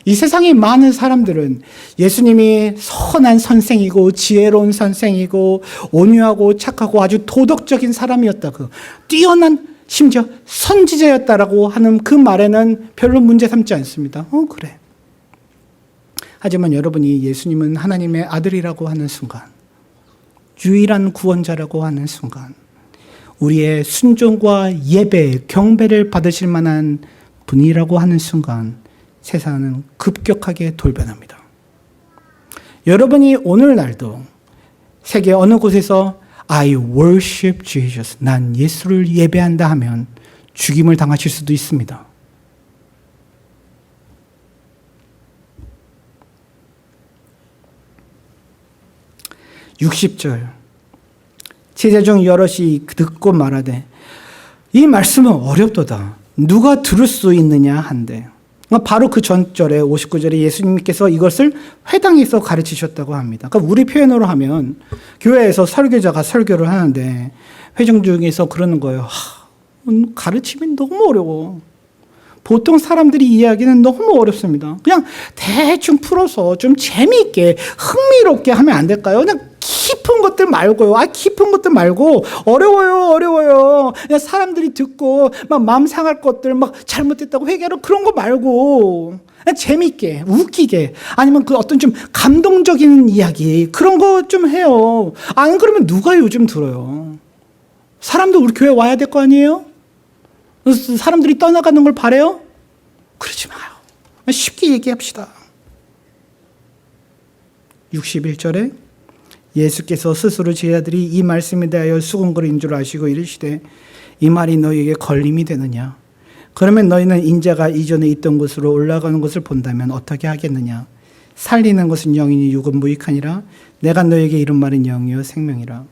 이 세상의 많은 사람들은 예수님이 선한 선생이고 지혜로운 선생이고 온유하고 착하고 아주 도덕적인 사람이었다고 뛰어난 심지어 선지자였다라고 하는 그 말에는 별로 문제 삼지 않습니다. 그래. 하지만 여러분이 예수님은 하나님의 아들이라고 하는 순간, 유일한 구원자라고 하는 순간, 우리의 순종과 예배, 경배를 받으실 만한 분이라고 하는 순간 세상은 급격하게 돌변합니다. 여러분이 오늘날도 세계 어느 곳에서 I worship Jesus, 난 예수를 예배한다 하면 죽임을 당하실 수도 있습니다. (60절) 제자 중 여럿이 듣고 말하되 이 말씀은 어렵도다. 누가 들을 수 있느냐 한데, 바로 그 전절에 59절에 예수님께서 이것을 회당에서 가르치셨다고 합니다. 그러니까 우리 표현으로 하면 교회에서 설교자가 설교를 하는데 회중 중에서 그러는 거예요. 가르침이 너무 어려워. 보통 사람들이 이해하기는 너무 어렵습니다. 그냥 대충 풀어서 좀 재미있게 흥미롭게 하면 안 될까요? 그냥 깊은 것들 말고요. 깊은 것들 말고 어려워요. 그냥 사람들이 듣고 막 마음 상할 것들, 막 잘못됐다고 회개하러 그런 거 말고 그냥 재미있게 웃기게, 아니면 그 어떤 좀 감동적인 이야기 그런 거 좀 해요. 안 그러면 누가 요즘 들어요? 사람도 우리 교회 와야 될 거 아니에요? 사람들이 떠나가는 걸 바래요? 그러지 마요. 쉽게 얘기합시다. 61절에 예수께서 스스로 제자들이 이 말씀에 대하여 수군거리는 줄 아시고 이르시되 이 말이 너희에게 걸림이 되느냐? 그러면 너희는 인자가 이전에 있던 곳으로 올라가는 것을 본다면 어떻게 하겠느냐? 살리는 것은 영이니 육은 무익하니라. 내가 너희에게 이른 말은 영이요 생명이라.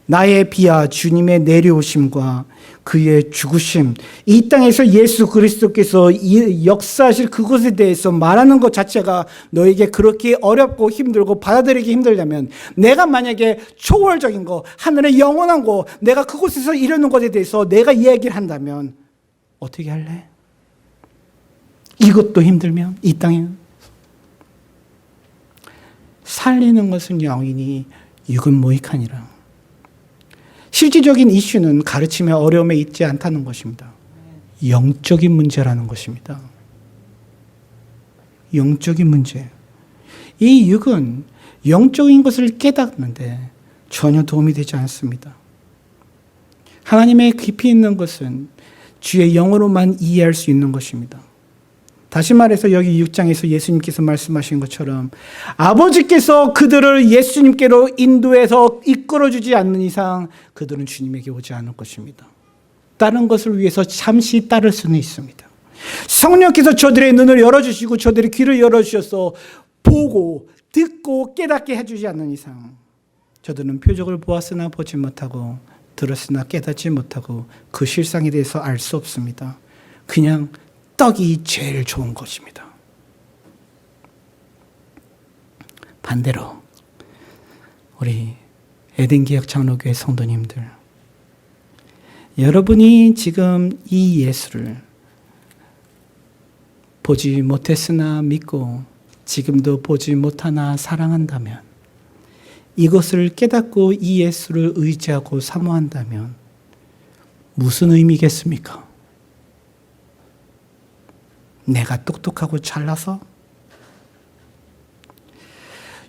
나의 비하 주님의 내려오심과 그의 죽으심, 이 땅에서 예수 그리스도께서 역사하실 그것에 대해서 말하는 것 자체가 너에게 그렇게 어렵고 힘들고 받아들이기 힘들다면, 내가 만약에 초월적인 거, 하늘의 영원한 거, 내가 그곳에서 이루는 것에 대해서 내가 이야기를 한다면 어떻게 할래? 이것도 힘들면 이 땅에 살리는 것은 영이니 육은 무익하니라. 실질적인 이슈는 가르침의 어려움에 있지 않다는 것입니다. 영적인 문제라는 것입니다. 영적인 문제. 이 육은 영적인 것을 깨닫는데 전혀 도움이 되지 않습니다. 하나님의 깊이 있는 것은 주의 영으로만 이해할 수 있는 것입니다. 다시 말해서 여기 6장에서 예수님께서 말씀하신 것처럼 아버지께서 그들을 예수님께로 인도해서 이끌어주지 않는 이상 그들은 주님에게 오지 않을 것입니다. 다른 것을 위해서 잠시 따를 수는 있습니다. 성령께서 저들의 눈을 열어주시고 저들의 귀를 열어주셔서 보고 듣고 깨닫게 해주지 않는 이상 저들은 표적을 보았으나 보지 못하고 들었으나 깨닫지 못하고 그 실상에 대해서 알 수 없습니다. 그냥 떡이 제일 좋은 것입니다. 반대로 우리 에덴기역 장로교회 성도님들, 여러분이 지금 이 예수를 보지 못했으나 믿고 지금도 보지 못하나 사랑한다면, 이것을 깨닫고 이 예수를 의지하고 사모한다면 무슨 의미겠습니까? 내가 똑똑하고 잘나서?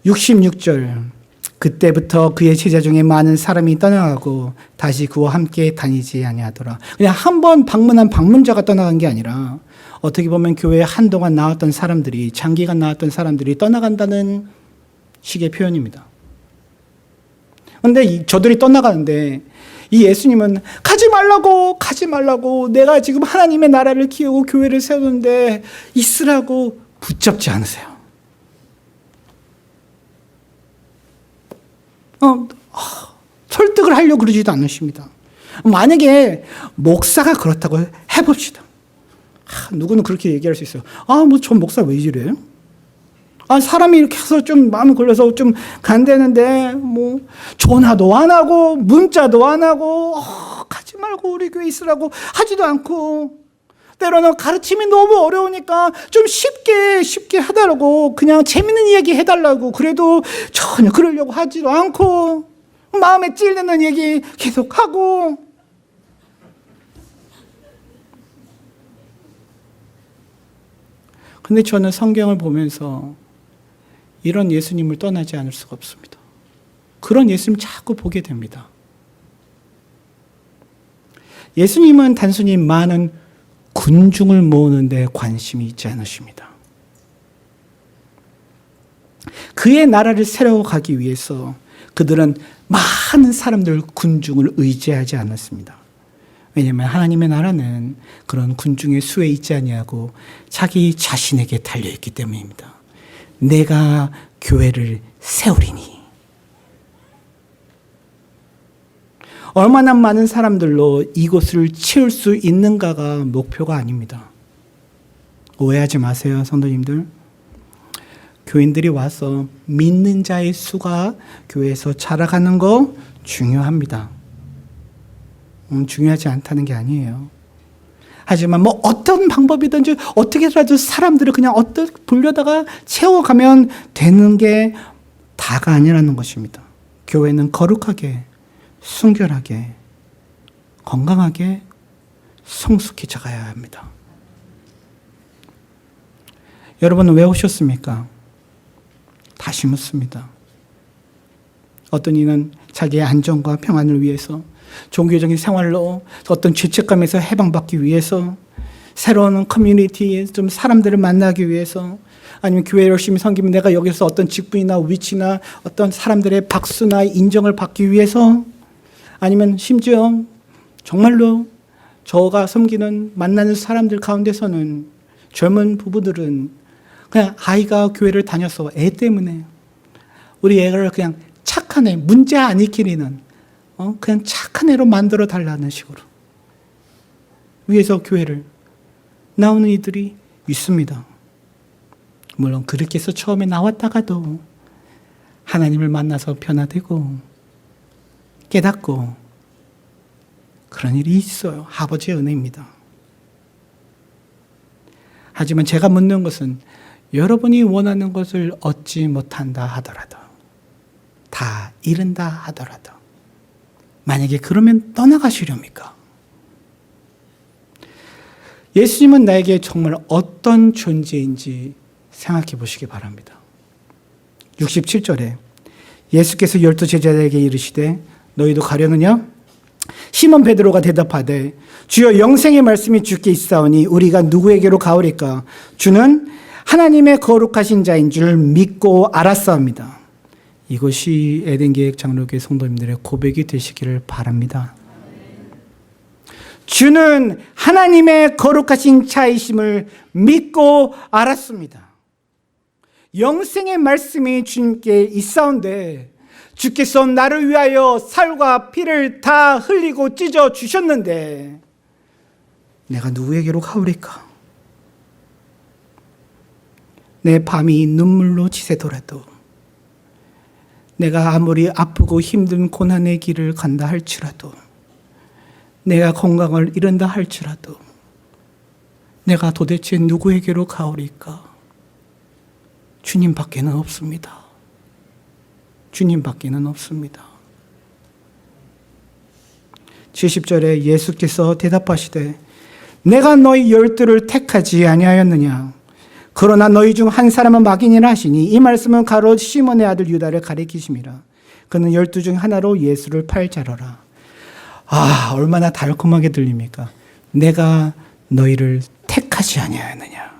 66절 그때부터 그의 제자 중에 많은 사람이 떠나가고 다시 그와 함께 다니지 아니하더라. 그냥 한 번 방문한 방문자가 떠나간 게 아니라 어떻게 보면 교회에 한동안 나왔던 사람들이, 장기간 나왔던 사람들이 떠나간다는 식의 표현입니다. 그런데 저들이 떠나가는데 이 예수님은 가지 말라고 내가 지금 하나님의 나라를 키우고 교회를 세우는데 있으라고 붙잡지 않으세요. 설득을 하려고 그러지도 않으십니다. 만약에 목사가 그렇다고 해봅시다. 누구는 그렇게 얘기할 수 있어요. 저 목사 왜 이래? 사람이 이렇게 해서 좀 마음이 걸려서 좀 간대는데, 전화도 안 하고, 문자도 안 하고, 가지 말고 우리 교회 있으라고 하지도 않고, 때로는 가르침이 너무 어려우니까 좀 쉽게 해달라고, 그냥 재밌는 이야기 해달라고, 그래도 전혀 그러려고 하지도 않고, 마음에 찔리는 얘기 계속 하고, 근데 저는 성경을 보면서 이런 예수님을 떠나지 않을 수가 없습니다. 그런 예수님을 자꾸 보게 됩니다. 예수님은 단순히 많은 군중을 모으는 데 관심이 있지 않으십니다. 그의 나라를 세워가기 위해서 그들은 많은 사람들 군중을 의지하지 않았습니다. 왜냐하면 하나님의 나라는 그런 군중의 수에 있지 아니하고 자기 자신에게 달려있기 때문입니다. 내가 교회를 세우리니. 얼마나 많은 사람들로 이곳을 채울 수 있는가가 목표가 아닙니다. 오해하지 마세요, 성도님들. 교인들이 와서 믿는 자의 수가 교회에서 자라가는 거 중요합니다. 중요하지 않다는 게 아니에요. 하지만 뭐 어떤 방법이든지 어떻게라도 사람들을 그냥 불려다가 채워가면 되는 게 다가 아니라는 것입니다. 교회는 거룩하게, 순결하게, 건강하게, 성숙히 자라야 합니다. 여러분은 왜 오셨습니까? 다시 묻습니다. 어떤 이는 자기의 안전과 평안을 위해서, 종교적인 생활로 어떤 죄책감에서 해방받기 위해서, 새로운 커뮤니티에 좀 사람들을 만나기 위해서, 아니면 교회 열심히 섬기면 내가 여기서 어떤 직분이나 위치나 어떤 사람들의 박수나 인정을 받기 위해서, 아니면 심지어 정말로 저가 섬기는 만나는 사람들 가운데서는 젊은 부부들은 그냥 아이가 교회를 다녀서 애 때문에 우리 애를 그냥 착한 애, 문제 안 일으키는 그냥 착한 애로 만들어 달라는 식으로 위해서 교회를 나오는 이들이 있습니다. 물론 그렇게 해서 처음에 나왔다가도 하나님을 만나서 변화되고 깨닫고 그런 일이 있어요. 아버지의 은혜입니다. 하지만 제가 묻는 것은 여러분이 원하는 것을 얻지 못한다 하더라도, 다 잃은다 하더라도 만약에 그러면 떠나가시렵니까? 예수님은 나에게 정말 어떤 존재인지 생각해 보시기 바랍니다. 67절에 예수께서 12 제자들에게 이르시되 너희도 가려느냐? 시몬 베드로가 대답하되 주여 영생의 말씀이 주께 있사오니 우리가 누구에게로 가오리까? 주는 하나님의 거룩하신 자인 줄 믿고 알았사옵니다. 이것이 에덴계획 장로교회 성도님들의 고백이 되시기를 바랍니다. 주는 하나님의 거룩하신 자이심을 믿고 알았습니다. 영생의 말씀이 주님께 있사온데 주께서 나를 위하여 살과 피를 다 흘리고 찢어 주셨는데 내가 누구에게로 가오리까? 내 밤이 눈물로 지새더라도, 내가 아무리 아프고 힘든 고난의 길을 간다 할지라도, 내가 건강을 잃은다 할지라도 내가 도대체 누구에게로 가오리까? 주님밖에는 없습니다. 주님밖에는 없습니다. 70절에 예수께서 대답하시되 내가 너희 12를 택하지 아니하였느냐? 그러나 너희 중 한 사람은 마귀니라 하시니 이 말씀은 가롯 시몬의 아들 유다를 가리키심이라. 그는 12 중 하나로 예수를 팔 자로라. 아, 얼마나 달콤하게 들립니까? 내가 너희를 택하지 아니하였느냐?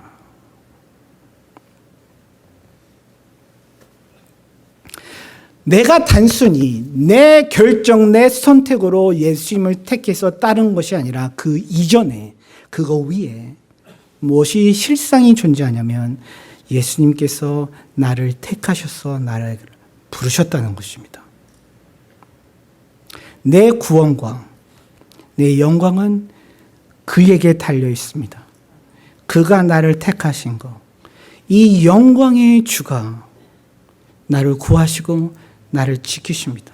내가 단순히 내 결정, 내 선택으로 예수님을 택해서 따른 것이 아니라 그 이전에, 그거 위에 무엇이 실상이 존재하냐면 예수님께서 나를 택하셔서 나를 부르셨다는 것입니다. 내 구원과 내 영광은 그에게 달려 있습니다. 그가 나를 택하신 것, 이 영광의 주가 나를 구하시고 나를 지키십니다.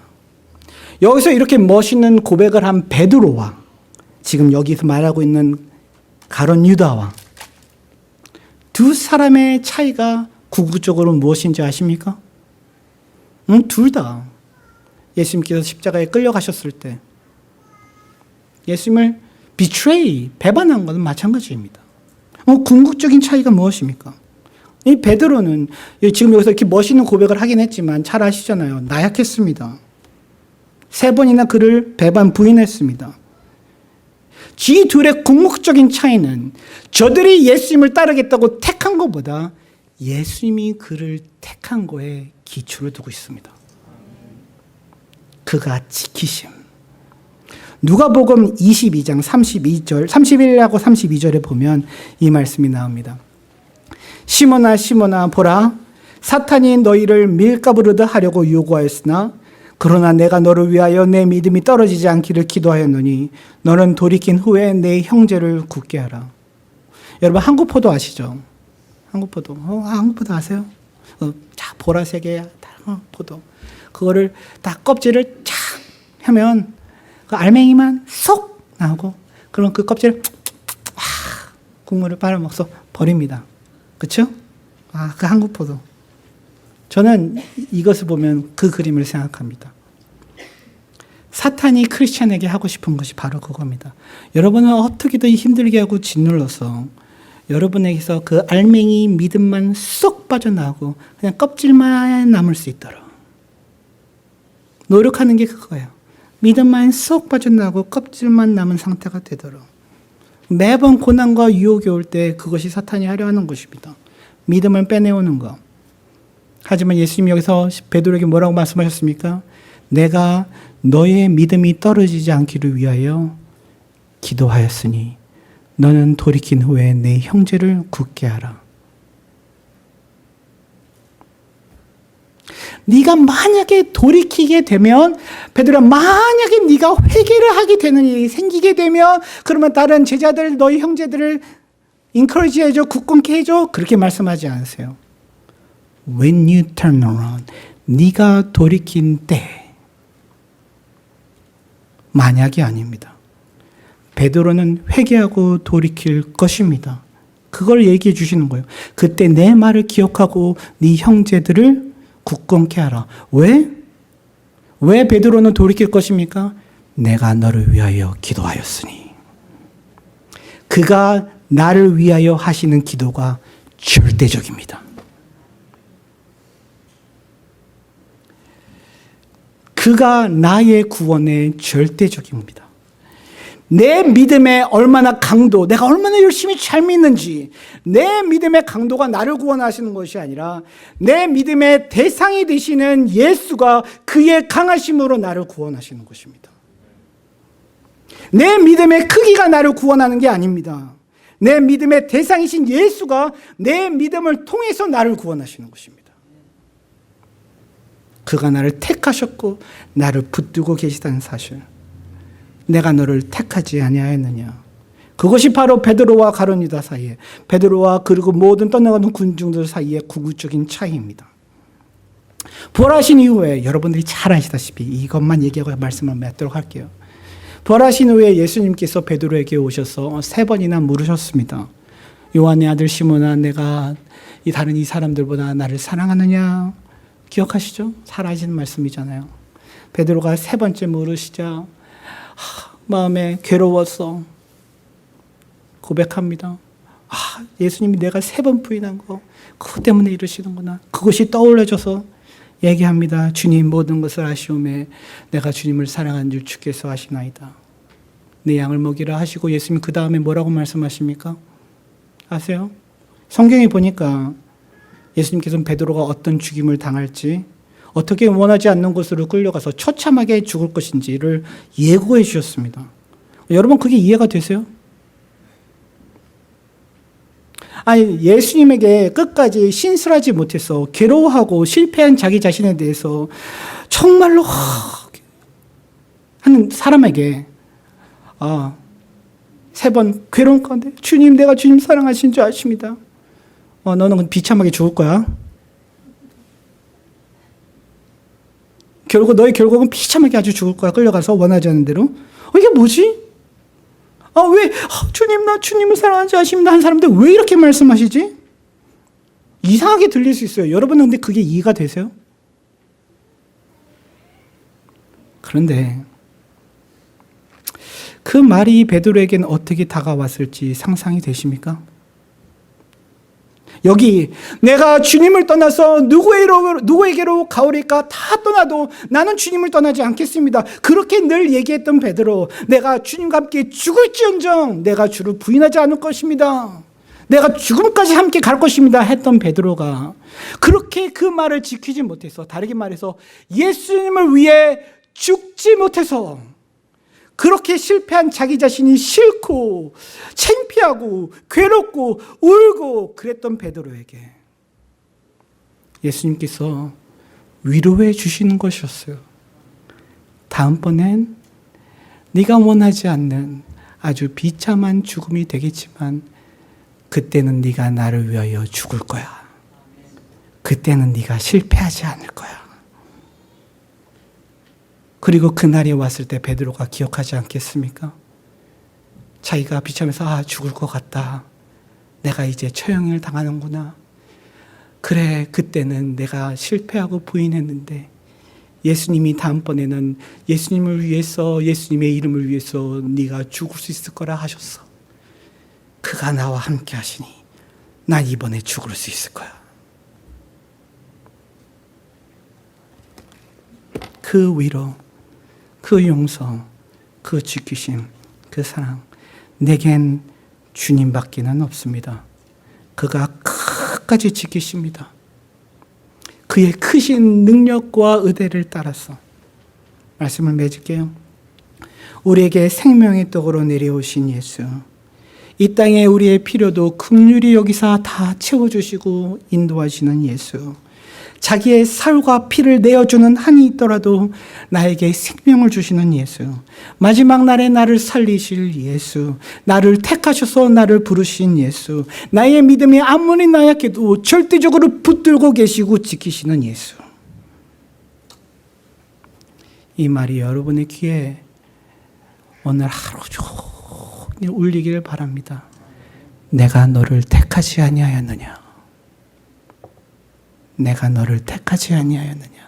여기서 이렇게 멋있는 고백을 한 베드로와 지금 여기서 말하고 있는 가룟 유다와 두 사람의 차이가 궁극적으로 무엇인지 아십니까? 둘 다 예수님께서 십자가에 끌려가셨을 때 예수님을 betray, 배반한 것은 마찬가지입니다. 궁극적인 차이가 무엇입니까? 이 베드로는 지금 여기서 이렇게 멋있는 고백을 하긴 했지만 잘 아시잖아요. 나약했습니다. 3번이나 그를 배반 부인했습니다. 이 둘의 궁극적인 차이는 저들이 예수님을 따르겠다고 택한 것보다 예수님이 그를 택한 거에 기초를 두고 있습니다. 그가 지키심. 누가복음 22장 32절, 31하고 32절에 보면 이 말씀이 나옵니다. 시몬아 시몬아 보라, 사탄이 너희를 밀가부르듯 하려고 요구하였으나 그러나 내가 너를 위하여 내 믿음이 떨어지지 않기를 기도하였노니 너는 돌이킨 후에 내 형제를 굳게 하라. 여러분 한국포도 아시죠? 한국포도. 한국포도 아세요? 자, 보라색의 포도. 그거를 딱 껍질을 쫙 하면 그 알맹이만 쏙 나오고 그럼 그 껍질을 국물을 빨아먹어서 버립니다. 그렇죠? 그 한국포도. 저는 이것을 보면 그 그림을 생각합니다. 사탄이 크리스찬에게 하고 싶은 것이 바로 그겁니다. 여러분은 어떻게든 힘들게 하고 짓눌러서 여러분에게서 그 알맹이 믿음만 쏙 빠져나오고 그냥 껍질만 남을 수 있도록 노력하는 게 그거예요. 믿음만 쏙 빠져나오고 껍질만 남은 상태가 되도록. 매번 고난과 유혹이 올 때 그것이 사탄이 하려 하는 것입니다. 믿음을 빼내오는 것. 하지만 예수님이 여기서 베드로에게 뭐라고 말씀하셨습니까? 내가 너의 믿음이 떨어지지 않기를 위하여 기도하였으니 너는 돌이킨 후에 내 형제를 굳게 하라. 네가 만약에 돌이키게 되면 베드로야, 만약에 네가 회개를 하게 되는 일이 생기게 되면 그러면 다른 제자들 너희 형제들을 인커리지 해줘, 굳건케 해줘, 그렇게 말씀하지 않으세요. When you turn around, 네가 돌이킨 때, 만약이 아닙니다. 베드로는 회개하고 돌이킬 것입니다. 그걸 얘기해 주시는 거예요. 그때 내 말을 기억하고 네 형제들을 굳건케 하라. 왜? 왜 베드로는 돌이킬 것입니까? 내가 너를 위하여 기도하였으니. 그가 나를 위하여 하시는 기도가 절대적입니다. 그가 나의 구원의 절대적입니다. 내 믿음의 얼마나 강도, 내가 얼마나 열심히 잘 믿는지, 내 믿음의 강도가 나를 구원하시는 것이 아니라 내 믿음의 대상이 되시는 예수가 그의 강하심으로 나를 구원하시는 것입니다. 내 믿음의 크기가 나를 구원하는 게 아닙니다. 내 믿음의 대상이신 예수가 내 믿음을 통해서 나를 구원하시는 것입니다. 그가 나를 택하셨고 나를 붙들고 계시다는 사실. 내가 너를 택하지 아니하였느냐. 그것이 바로 베드로와 가룟 유다 사이에, 베드로와 그리고 모든 떠나가는 군중들 사이의 궁극적인 차이입니다. 부활하신 이후에 여러분들이 잘 아시다시피 이것만 얘기하고 말씀을 맺도록 할게요. 부활하신 후에 예수님께서 베드로에게 오셔서 3번이나 물으셨습니다. 요한의 아들 시몬아, 내가 다른 이 사람들보다 나를 사랑하느냐? 기억하시죠? 잘 아시는 말씀이잖아요. 베드로가 3번째 물으시자 마음에 괴로워서 고백합니다. 예수님이 내가 3번 부인한 거 그것 때문에 이러시는구나. 그것이 떠올려져서 얘기합니다. 주님, 모든 것을 아시오매 내가 주님을 사랑한 줄 주께서 아시나이다. 내 양을 먹이라 하시고 예수님이 그 다음에 뭐라고 말씀하십니까? 아세요? 성경에 보니까 예수님께서는 베드로가 어떤 죽임을 당할지, 어떻게 원하지 않는 곳으로 끌려가서 처참하게 죽을 것인지를 예고해 주셨습니다. 여러분, 그게 이해가 되세요? 아니, 예수님에게 끝까지 신실하지 못해서 괴로워하고 실패한 자기 자신에 대해서 정말로 하는 사람에게 3번 괴로운 가운데 주님, 내가 주님 사랑하신 줄 아십니다. 너는 비참하게 죽을 거야. 너의 결국은 비참하게 아주 죽을 거야. 끌려가서 원하지 않는 대로. 이게 뭐지? 왜 주님, 나 주님을 사랑하지 아십니다 한 사람들 왜 이렇게 말씀하시지? 이상하게 들릴 수 있어요. 여러분은 근데 그게 이해가 되세요? 그런데 그 말이 베드로에게는 어떻게 다가왔을지 상상이 되십니까? 여기 내가 주님을 떠나서 누구에게로 가오리까? 다 떠나도 나는 주님을 떠나지 않겠습니다. 그렇게 늘 얘기했던 베드로, 내가 주님과 함께 죽을지언정 내가 주를 부인하지 않을 것입니다. 내가 죽음까지 함께 갈 것입니다 했던 베드로가 그렇게 그 말을 지키지 못해서, 다르게 말해서 예수님을 위해 죽지 못해서 그렇게 실패한 자기 자신이 싫고 창피하고 괴롭고 울고 그랬던 베드로에게 예수님께서 위로해 주시는 것이었어요. 다음번엔 네가 원하지 않는 아주 비참한 죽음이 되겠지만 그때는 네가 나를 위하여 죽을 거야. 그때는 네가 실패하지 않을 거야. 그리고 그날이 왔을 때 베드로가 기억하지 않겠습니까? 자기가 비참해서 죽을 것 같다. 내가 이제 처형을 당하는구나. 그래, 그때는 내가 실패하고 부인했는데 예수님이 다음번에는 예수님을 위해서, 예수님의 이름을 위해서 네가 죽을 수 있을 거라 하셨어. 그가 나와 함께 하시니 난 이번에 죽을 수 있을 거야. 그 위로, 그 용서, 그 지키심, 그 사랑, 내겐 주님밖에는 없습니다. 그가 끝까지 지키십니다. 그의 크신 능력과 의대를 따라서 말씀을 맺을게요. 우리에게 생명의 떡으로 내려오신 예수, 이 땅에 우리의 필요도 긍휼히 여기사 다 채워주시고 인도하시는 예수, 자기의 살과 피를 내어주는 한이 있더라도 나에게 생명을 주시는 예수, 마지막 날에 나를 살리실 예수, 나를 택하셔서 나를 부르신 예수, 나의 믿음이 아무리 나약해도 절대적으로 붙들고 계시고 지키시는 예수. 이 말이 여러분의 귀에 오늘 하루 종일 울리기를 바랍니다. 내가 너를 택하지 아니하였느냐? 내가 너를 택하지 아니하였느냐?